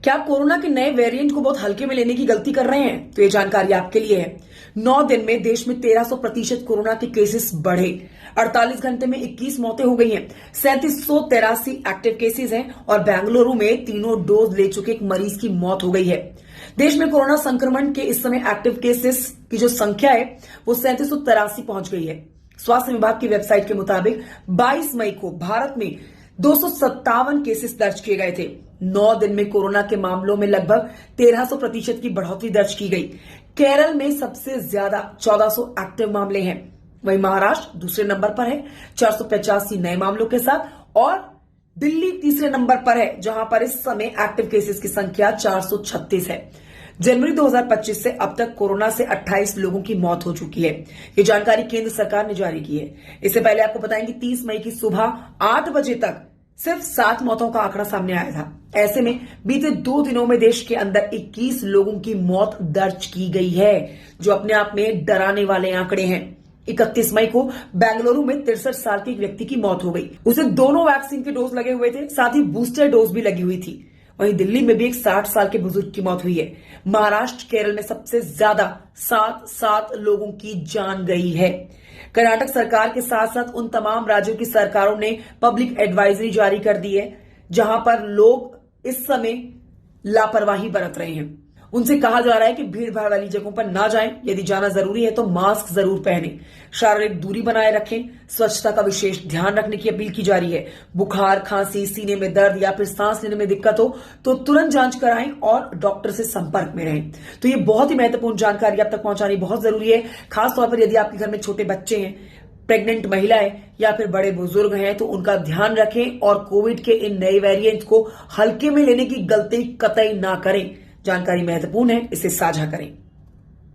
क्या कोरोना के नए वेरिएंट को बहुत हल्के में लेने की गलती कर रहे हैं? तो ये जानकारी आपके लिए है। 9 दिन में देश में 1300% कोरोना के केसेस बढ़े। 48 घंटे में 21 मौतें हो गई हैं। 3783 एक्टिव केसेस हैं और बेंगलुरु में तीनों डोज ले चुके एक मरीज की मौत हो गई है। देश में कोरोना संक्रमण के इस समय एक्टिव केसेस की जो संख्या है वो 3783 पहुंच गई है। स्वास्थ्य विभाग की वेबसाइट के मुताबिक 22 मई को भारत में 257 केसेस दर्ज किए गए थे। 9 दिन में कोरोना के मामलों में लगभग 1300% की बढ़ोतरी दर्ज की गई। केरल में सबसे ज्यादा 1400 एक्टिव मामले हैं। वहीं महाराष्ट्र दूसरे नंबर पर है 485 नए मामलों के साथ और दिल्ली तीसरे नंबर पर है जहां पर इस समय एक्टिव केसेस की संख्या 436 है। जनवरी 2025 से अब तक कोरोना से 28 लोगों की मौत हो चुकी है। ये जानकारी केंद्र सरकार ने जारी की है। इससे पहले आपको बताएंगे 30 मई की सुबह 8 बजे तक सिर्फ 7 मौतों का आंकड़ा सामने आया था। ऐसे में बीते 2 दिनों में देश के अंदर 21 लोगों की मौत दर्ज की गई है, जो अपने आप में डराने वाले आंकड़े हैं। 31 मई को बेंगलुरु में 63 साल के एक व्यक्ति की मौत हो गई। उसे दोनों वैक्सीन के डोज लगे हुए थे, साथ ही बूस्टर डोज भी लगी हुई थी। वहीं दिल्ली में भी एक 60 साल के बुजुर्ग की मौत हुई है। महाराष्ट्र केरल में सबसे ज्यादा 7 लोगों की जान गई है। कर्नाटक सरकार के साथ साथ उन तमाम राज्यों की सरकारों ने पब्लिक एडवाइजरी जारी कर दी है जहां पर लोग इस समय लापरवाही बरत रहे हैं। उनसे कहा जा रहा है कि भीड़ भाड़ वाली जगहों पर ना जाएं, यदि जाना जरूरी है तो मास्क जरूर पहनें, शारीरिक दूरी बनाए रखें, स्वच्छता का विशेष ध्यान रखने की अपील की जा रही है। बुखार, खांसी, सीने में दर्द या फिर सांस लेने में दिक्कत हो तो तुरंत जांच कराएं और डॉक्टर से संपर्क में रहें। तो ये बहुत ही महत्वपूर्ण जानकारी आप तक पहुंचानी बहुत जरूरी है। खासतौर पर यदि आपके घर में छोटे बच्चे हैं, प्रेग्नेंट महिलाएं या फिर बड़े बुजुर्ग हैं तो उनका ध्यान रखें और कोविड के इन नए वेरिएंट को हल्के में लेने की गलती कतई ना करें। जानकारी महत्वपूर्ण है, इसे साझा करें।